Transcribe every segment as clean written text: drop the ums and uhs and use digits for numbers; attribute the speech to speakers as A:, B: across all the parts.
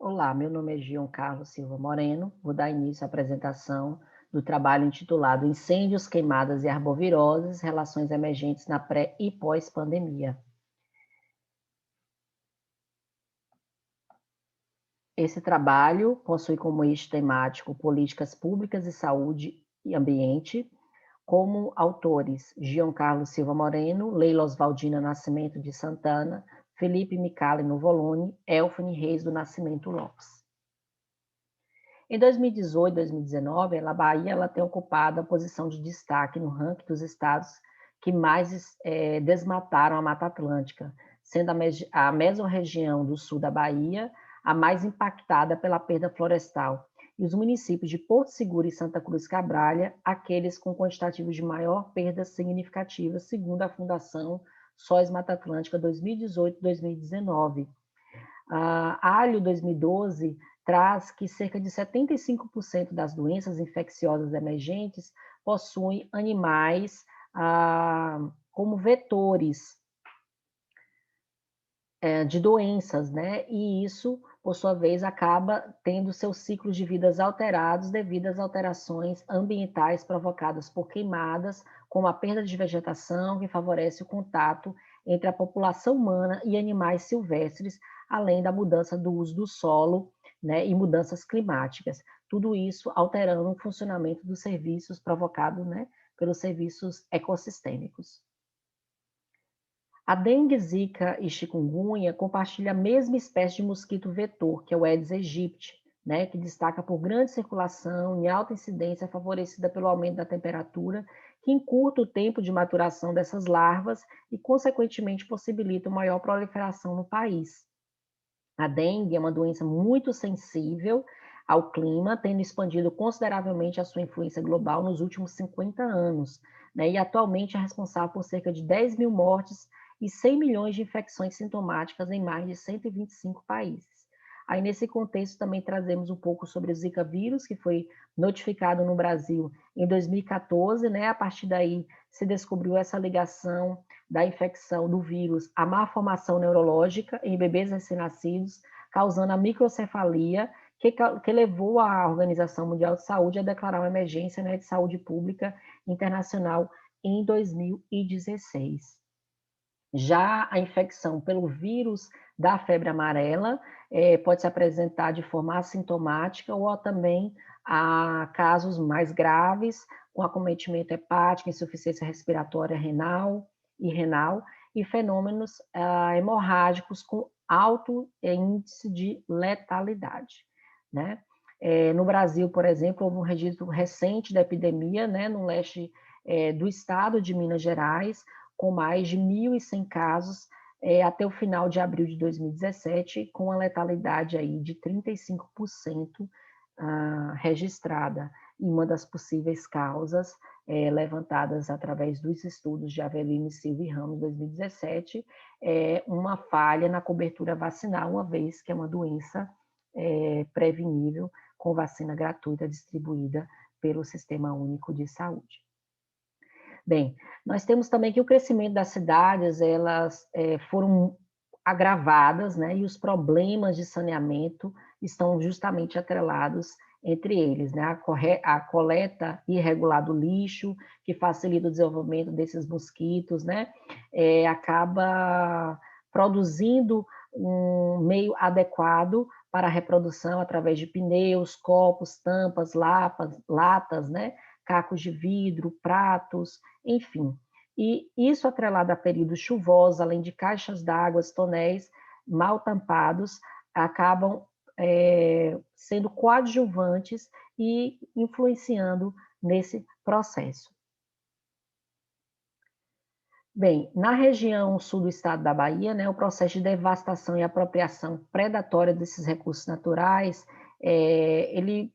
A: Olá, meu nome é Gion Carlos Silva Moreno. Vou dar início à apresentação do trabalho intitulado Incêndios, Queimadas e Arboviroses, Relações Emergentes na Pré- e Pós-Pandemia. Esse trabalho possui como eixo temático políticas públicas e saúde e ambiente, como autores Gion Carlos Silva Moreno, Leila Oswaldina Nascimento de Santana, Felipe Micali Nuvoloni, Elfane Reis do Nascimento Lopes. Em 2018 e 2019, a Bahia tem ocupado a posição de destaque no ranking dos estados que mais desmataram a Mata Atlântica, sendo a mesorregião do sul da Bahia a mais impactada pela perda florestal, e os municípios de Porto Seguro e Santa Cruz Cabralha, aqueles com quantitativos de maior perda significativa, segundo a Fundação Sóis Mata Atlântica 2018-2019. A ALIO 2012 traz que cerca de 75% das doenças infecciosas emergentes possuem animais como vetores de doenças, né? E isso, por sua vez, acaba tendo seus ciclos de vidas alterados devido às alterações ambientais provocadas por queimadas, como a perda de vegetação, que favorece o contato entre a população humana e animais silvestres, além da mudança do uso do solo, né, e mudanças climáticas. Tudo isso alterando o funcionamento dos serviços provocados, né, pelos serviços ecossistêmicos. A dengue, zika e chikungunya compartilham a mesma espécie de mosquito vetor, que é o Aedes aegypti, né, que destaca por grande circulação e alta incidência favorecida pelo aumento da temperatura, que encurta o tempo de maturação dessas larvas e, consequentemente, possibilita uma maior proliferação no país. A dengue é uma doença muito sensível ao clima, tendo expandido consideravelmente a sua influência global nos últimos 50 anos, né, e atualmente é responsável por cerca de 10 mil mortes e 100 milhões de infecções sintomáticas em mais de 125 países. Aí, nesse contexto, também trazemos um pouco sobre o Zika vírus, que foi notificado no Brasil em 2014, né? A partir daí se descobriu essa ligação da infecção do vírus à má formação neurológica em bebês recém-nascidos, causando a microcefalia, que levou a Organização Mundial de Saúde a declarar uma emergência, né, de saúde pública internacional em 2016. Já a infecção pelo vírus da febre amarela pode se apresentar de forma assintomática ou também a casos mais graves, com acometimento hepático, insuficiência respiratória renal e fenômenos hemorrágicos com alto índice de letalidade, né? No Brasil, por exemplo, houve um registro recente da epidemia, né, no leste do estado de Minas Gerais, com mais de 1.100 casos até o final de abril de 2017, com a letalidade aí de 35% registrada, e uma das possíveis causas levantadas através dos estudos de Avelino, Silva e Ramos 2017 é uma falha na cobertura vacinal, uma vez que é uma doença prevenível com vacina gratuita distribuída pelo Sistema Único de Saúde. Bem, nós temos também que o crescimento das cidades, elas foram agravadas, né, e os problemas de saneamento estão justamente atrelados entre eles, né, a coleta irregular do lixo, que facilita o desenvolvimento desses mosquitos, né, acaba produzindo um meio adequado para a reprodução através de pneus, copos, tampas, latas, né, cacos de vidro, pratos, enfim. E isso atrelado a períodos chuvosos, além de caixas d'água, tonéis mal tampados, acabam sendo coadjuvantes e influenciando nesse processo. Bem, na região sul do estado da Bahia, né, o processo de devastação e apropriação predatória desses recursos naturais, ele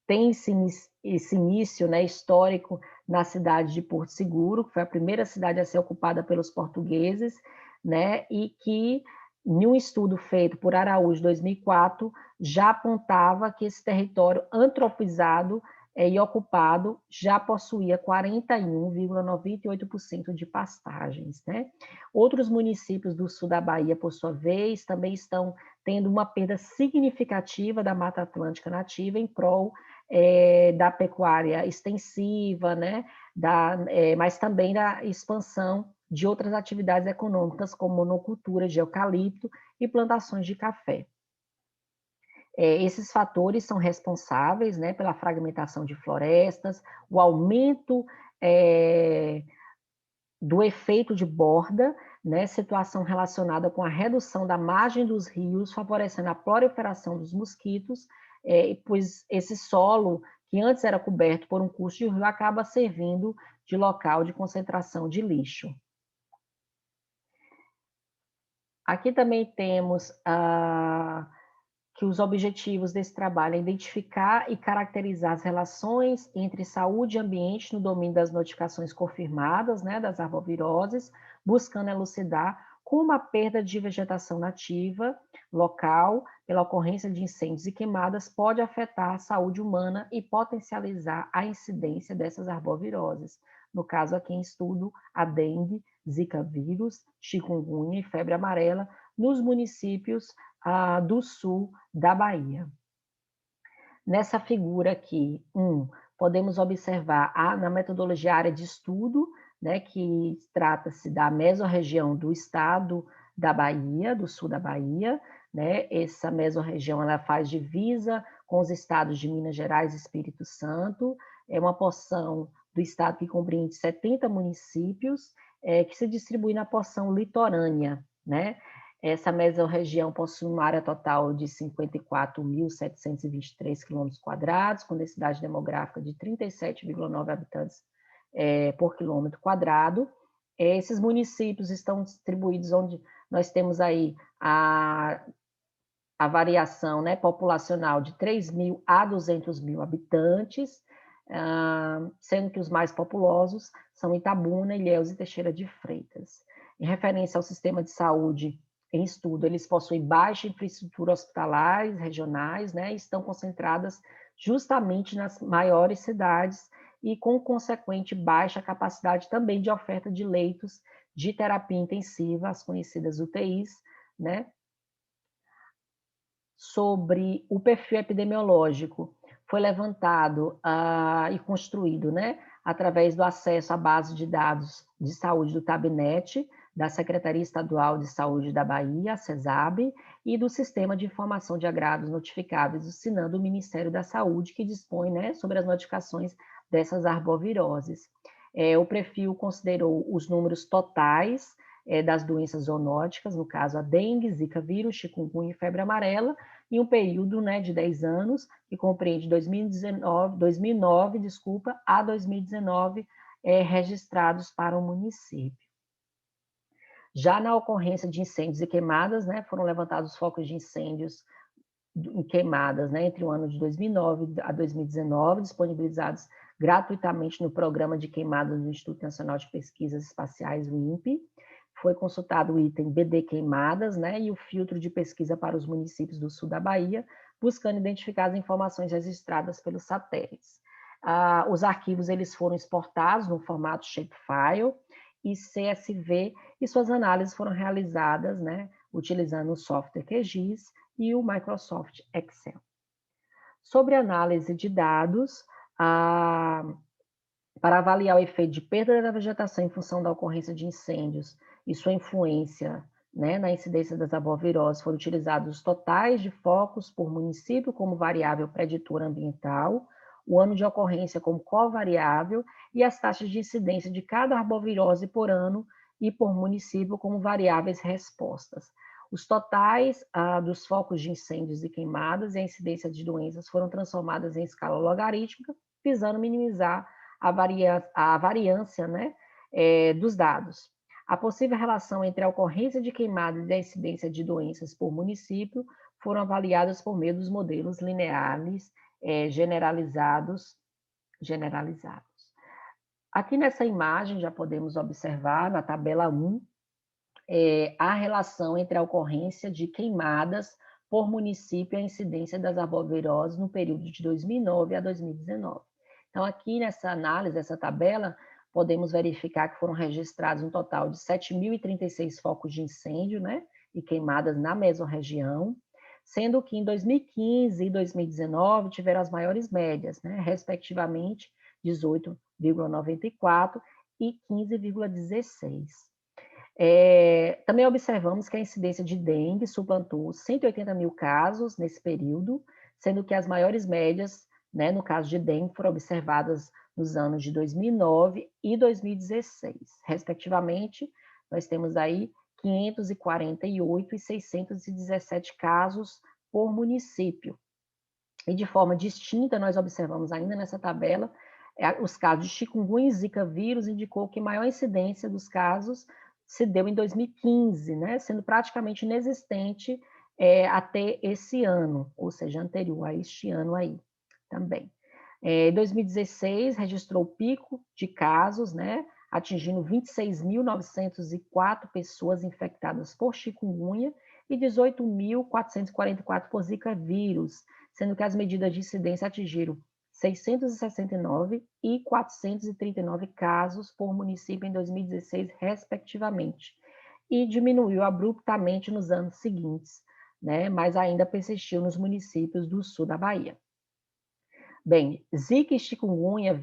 A: tem esse início, né, histórico na cidade de Porto Seguro, que foi a primeira cidade a ser ocupada pelos portugueses, né, e que, em um estudo feito por Araújo, em 2004, já apontava que esse território antropizado e ocupado já possuía 41,98% de pastagens, né? Outros municípios do sul da Bahia, por sua vez, também estão tendo uma perda significativa da Mata Atlântica nativa em prol da pecuária extensiva, né? Mas também da expansão de outras atividades econômicas, como monocultura de eucalipto e plantações de café. Esses fatores são responsáveis, né, pela fragmentação de florestas, o aumento do efeito de borda, né, situação relacionada com a redução da margem dos rios, favorecendo a proliferação dos mosquitos, pois esse solo, que antes era coberto por um curso de rio, acaba servindo de local de concentração de lixo. Aqui também temos que os objetivos desse trabalho é identificar e caracterizar as relações entre saúde e ambiente no domínio das notificações confirmadas, né, das arboviroses, buscando elucidar como a perda de vegetação nativa local, pela ocorrência de incêndios e queimadas, pode afetar a saúde humana e potencializar a incidência dessas arboviroses. No caso aqui em estudo, a dengue, zika vírus, chikungunya e febre amarela, nos municípios do sul da Bahia. Nessa figura aqui, podemos observar na metodologia área de estudo, né, que trata-se da mesorregião do estado da Bahia, do sul da Bahia, né? Essa mesorregião ela faz divisa com os estados de Minas Gerais e Espírito Santo, é uma porção do estado que compreende 70 municípios, que se distribui na porção litorânea, né? Essa mesorregião possui uma área total de 54.723 km², com densidade demográfica de 37,9 habitantes por quilômetro quadrado. Esses municípios estão distribuídos onde nós temos aí a variação, né, populacional de 3.000 a 200.000 habitantes, sendo que os mais populosos são Itabuna, Ilhéus e Teixeira de Freitas. Em referência ao sistema de saúde em estudo, eles possuem baixa infraestrutura hospitalares regionais, né, e estão concentradas justamente nas maiores cidades e com consequente baixa capacidade também de oferta de leitos de terapia intensiva, as conhecidas UTIs, né. Sobre o perfil epidemiológico, foi levantado e construído, né, através do acesso à base de dados de saúde do Tabnet, da Secretaria Estadual de Saúde da Bahia, a CESAB, e do Sistema de Informação de Agrados Notificáveis do SINAM do Ministério da Saúde, que dispõe, né, sobre as notificações dessas arboviroses. O perfil considerou os números totais das doenças zoonóticas, no caso a dengue, zika vírus, chikungunya e febre amarela, em um período, né, de 10 anos, que compreende 2009 a 2019, registrados para o município. Já na ocorrência de incêndios e queimadas, né, foram levantados focos de incêndios em queimadas, né, entre o ano de 2009 a 2019, disponibilizados gratuitamente no Programa de Queimadas do Instituto Nacional de Pesquisas Espaciais, o INPE. Foi consultado o item BD Queimadas, né, e o filtro de pesquisa para os municípios do sul da Bahia, buscando identificar as informações registradas pelos satélites. Os arquivos eles foram exportados no formato shapefile e CSV, e suas análises foram realizadas, né, utilizando o software QGIS e o Microsoft Excel. Sobre análise de dados, para avaliar o efeito de perda da vegetação em função da ocorrência de incêndios e sua influência, né, na incidência das arboviroses, foram utilizados os totais de focos por município como variável preditora ambiental, o ano de ocorrência como covariável e as taxas de incidência de cada arbovirose por ano e por município como variáveis respostas. Os totais dos focos de incêndios e queimadas e a incidência de doenças foram transformadas em escala logarítmica, visando minimizar a variância, né, dos dados. A possível relação entre a ocorrência de queimadas e a incidência de doenças por município foram avaliadas por meio dos modelos lineares generalizados. Aqui nessa imagem já podemos observar, na tabela 1, a relação entre a ocorrência de queimadas por município e a incidência das arboviroses no período de 2009 a 2019. Então, aqui nessa análise, essa tabela, podemos verificar que foram registrados um total de 7.036 focos de incêndio, né, e queimadas na mesorregião, sendo que em 2015 e 2019 tiveram as maiores médias, né, respectivamente 18,94 e 15,16. Também observamos que a incidência de dengue suplantou 180 mil casos nesse período, sendo que as maiores médias, né, no caso de dengue, foram observadas nos anos de 2009 e 2016. Respectivamente, nós temos aí 548 e 617 casos por município. E de forma distinta, nós observamos ainda nessa tabela, os casos de chikungunya e zika vírus indicou que maior incidência dos casos se deu em 2015, né, sendo praticamente inexistente até esse ano, ou seja, anterior a este ano aí também. 2016 registrou o pico de casos, né, atingindo 26.904 pessoas infectadas por chikungunya e 18.444 por zika vírus, sendo que as medidas de incidência atingiram 669 e 439 casos por município em 2016, respectivamente, e diminuiu abruptamente nos anos seguintes, né, mas ainda persistiu nos municípios do sul da Bahia. Bem, Zika e chikungunya,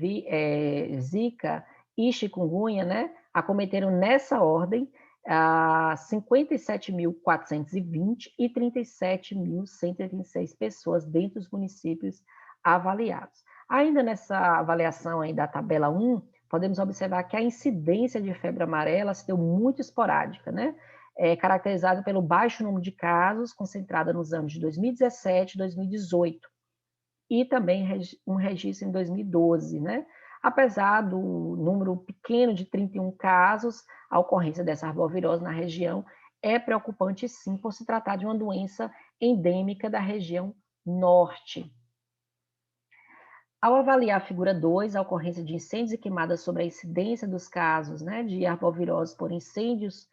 A: Zika e chikungunya, né, acometeram nessa ordem 57.420 e 37.136 pessoas dentro dos municípios avaliados. Ainda nessa avaliação aí da tabela 1, podemos observar que a incidência de febre amarela se deu muito esporádica, né? Caracterizada pelo baixo número de casos, concentrada nos anos de 2017 e 2018, e também um registro em 2012, né? Apesar do número pequeno de 31 casos, a ocorrência dessa arbovirose na região é preocupante sim, por se tratar de uma doença endêmica da região norte. Ao avaliar a figura 2, a ocorrência de incêndios e queimadas sobre a incidência dos casos, né, de arbovirose por incêndios,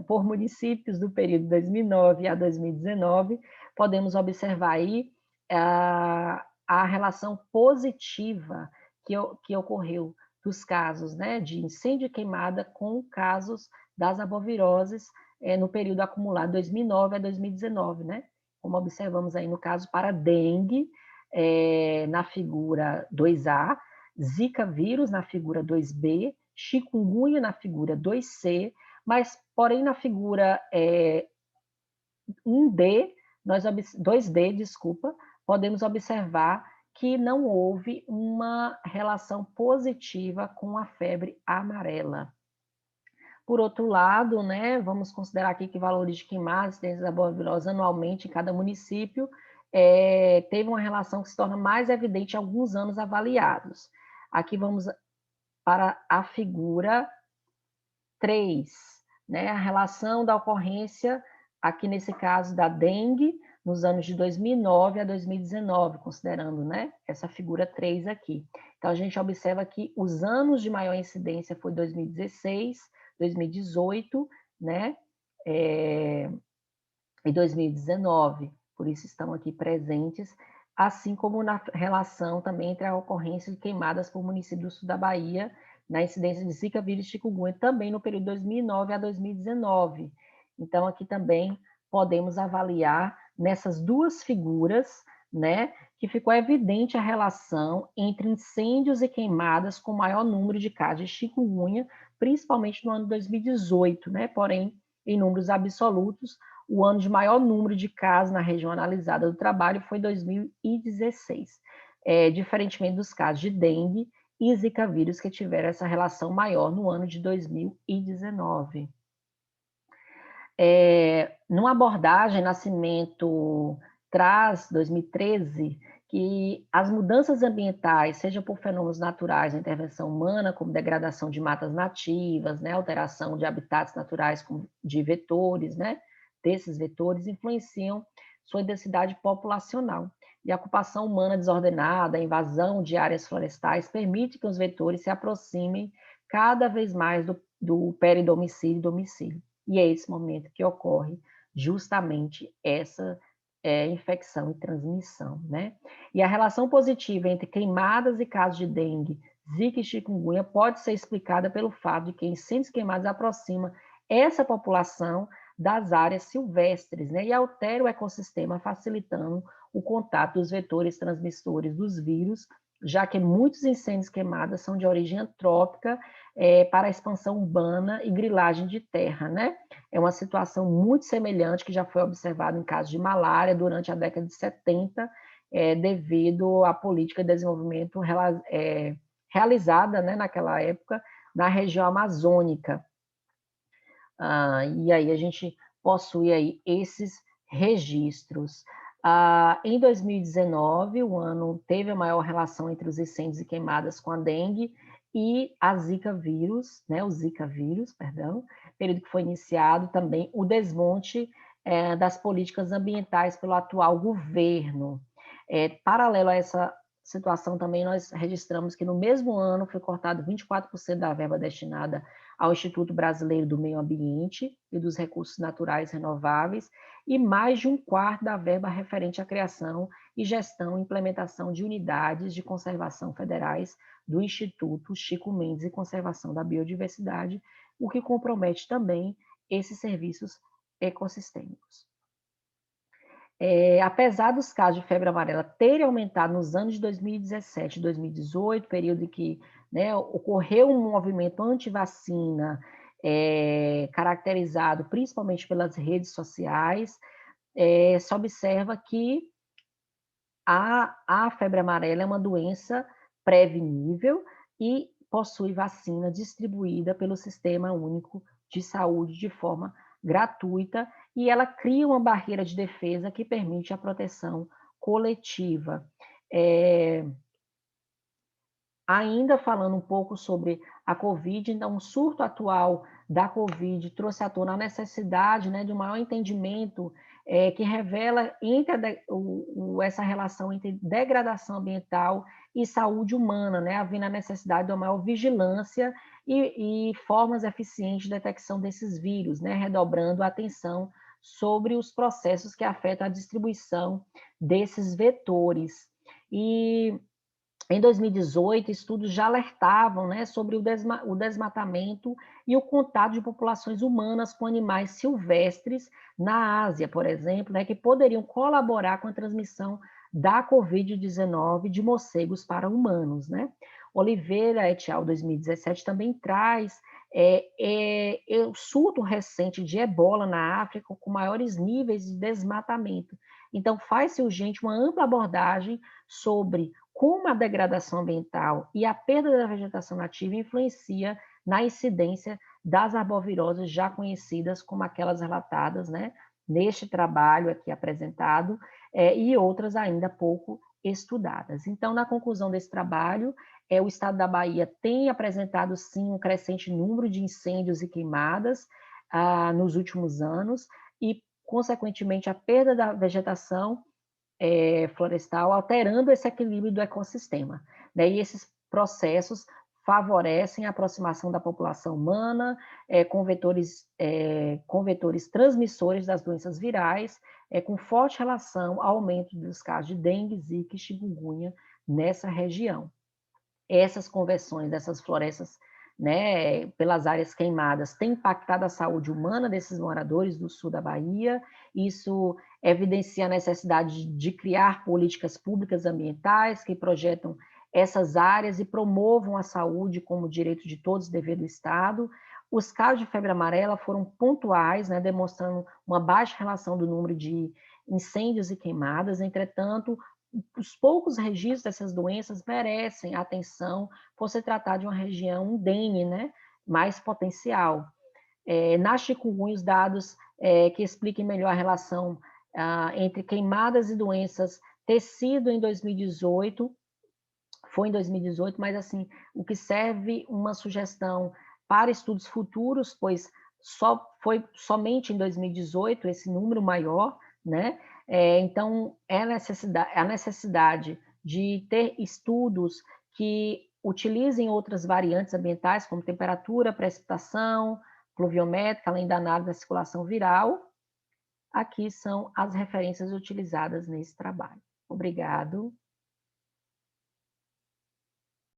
A: por municípios do período 2009 a 2019, podemos observar aí a relação positiva que ocorreu dos casos, né, de incêndio e queimada com casos das arboviroses no período acumulado 2009 a 2019, né? Como observamos aí no caso para dengue, na figura 2A, Zika vírus na figura 2B, chikungunya na figura 2C, mas, porém, na figura 1D, 2D, desculpa, podemos observar que não houve uma relação positiva com a febre amarela. Por outro lado, né, vamos considerar aqui que valores de queimadas, incidências da arbovirose anualmente em cada município, teve uma relação que se torna mais evidente em alguns anos avaliados. Aqui vamos para a figura 3, né, a relação da ocorrência, aqui nesse caso da dengue, nos anos de 2009 a 2019, considerando, né, essa figura 3 aqui. Então, a gente observa que os anos de maior incidência foi 2016, 2018, né, e 2019, por isso estão aqui presentes, assim como na relação também entre a ocorrência de queimadas por município do sul da Bahia, na incidência de Zika vírus e chikungunya, também no período 2009 a 2019. Então, aqui também podemos avaliar nessas duas figuras, né, que ficou evidente a relação entre incêndios e queimadas com maior número de casos de chikungunya, principalmente no ano 2018, né, porém, em números absolutos, o ano de maior número de casos na região analisada do trabalho foi 2016, diferentemente dos casos de dengue e zika vírus, que tiveram essa relação maior no ano de 2019. Numa abordagem, Nascimento traz, 2013, que as mudanças ambientais, seja por fenômenos naturais, intervenção humana, como degradação de matas nativas, né, alteração de habitats naturais de vetores, né, desses vetores, influenciam sua densidade populacional. E a ocupação humana desordenada, a invasão de áreas florestais, permite que os vetores se aproximem cada vez mais do peridomicílio e domicílio. E é esse momento que ocorre justamente essa infecção e transmissão, né? E a relação positiva entre queimadas e casos de dengue, zika e chikungunya pode ser explicada pelo fato de que incêndios queimados aproxima essa população das áreas silvestres, né? E altera o ecossistema, facilitando o contato dos vetores transmissores dos vírus, já que muitos incêndios queimados são de origem antrópica, para a expansão urbana e grilagem de terra, né? É uma situação muito semelhante que já foi observada em casos de malária durante a década de 70, devido à política de desenvolvimento realizada, né, naquela época na região amazônica. E aí a gente possui aí esses registros. Em 2019, o ano teve a maior relação entre os incêndios e queimadas com a dengue e a Zika vírus, né, o Zika vírus, perdão, período que foi iniciado também o desmonte das políticas ambientais pelo atual governo. Paralelo a essa situação também, nós registramos que no mesmo ano foi cortado 24% da verba destinada ao Instituto Brasileiro do Meio Ambiente e dos Recursos Naturais Renováveis, e mais de um quarto da verba referente à criação e gestão e implementação de unidades de conservação federais do Instituto Chico Mendes e Conservação da Biodiversidade, o que compromete também esses serviços ecossistêmicos. Apesar dos casos de febre amarela terem aumentado nos anos de 2017 e 2018, período em que, né, ocorreu um movimento anti-vacina, caracterizado principalmente pelas redes sociais, se observa que a febre amarela é uma doença prevenível e possui vacina distribuída pelo Sistema Único de Saúde de forma gratuita, e ela cria uma barreira de defesa que permite a proteção coletiva. Ainda falando um pouco sobre a Covid, então, o surto atual da Covid trouxe à tona a necessidade, né, de um maior entendimento, que revela entre essa relação entre degradação ambiental e saúde humana, né, havendo a necessidade de uma maior vigilância e formas eficientes de detecção desses vírus, né, redobrando a atenção sobre os processos que afetam a distribuição desses vetores. E em 2018, estudos já alertavam, né, sobre o desmatamento e o contato de populações humanas com animais silvestres na Ásia, por exemplo, né, que poderiam colaborar com a transmissão da Covid-19 de morcegos para humanos, né? Oliveira et al. 2017 também traz o surto recente de ebola na África com maiores níveis de desmatamento. Então, faz-se urgente uma ampla abordagem sobre como a degradação ambiental e a perda da vegetação nativa influencia na incidência das arboviroses já conhecidas, como aquelas relatadas, né, neste trabalho aqui apresentado, e outras ainda pouco estudadas. Então, na conclusão desse trabalho, o Estado da Bahia tem apresentado, sim, um crescente número de incêndios e queimadas nos últimos anos, e, consequentemente, a perda da vegetação florestal, alterando esse equilíbrio do ecossistema, né? E esses processos favorecem a aproximação da população humana com vetores transmissores das doenças virais, com forte relação ao aumento dos casos de dengue, zika e chikungunya nessa região. Essas conversões dessas florestas, né, pelas áreas queimadas, têm impactado a saúde humana desses moradores do sul da Bahia. Isso evidencia a necessidade de criar políticas públicas ambientais que projetam essas áreas e promovam a saúde como direito de todos, dever do Estado. Os casos de febre amarela foram pontuais, né, demonstrando uma baixa relação do número de incêndios e queimadas. Entretanto, os poucos registros dessas doenças merecem atenção por se tratar de uma região indene, né, mais potencial. Na chikungunya, os dados que expliquem melhor a relação entre queimadas e doenças tecido em 2018, foi em 2018, mas assim, o que serve uma sugestão para estudos futuros, pois foi somente em 2018 esse número maior, né? Então, a necessidade de ter estudos que utilizem outras variantes ambientais, como temperatura, precipitação, pluviométrica, além da análise da circulação viral, Aqui são as referências utilizadas nesse trabalho. Obrigado.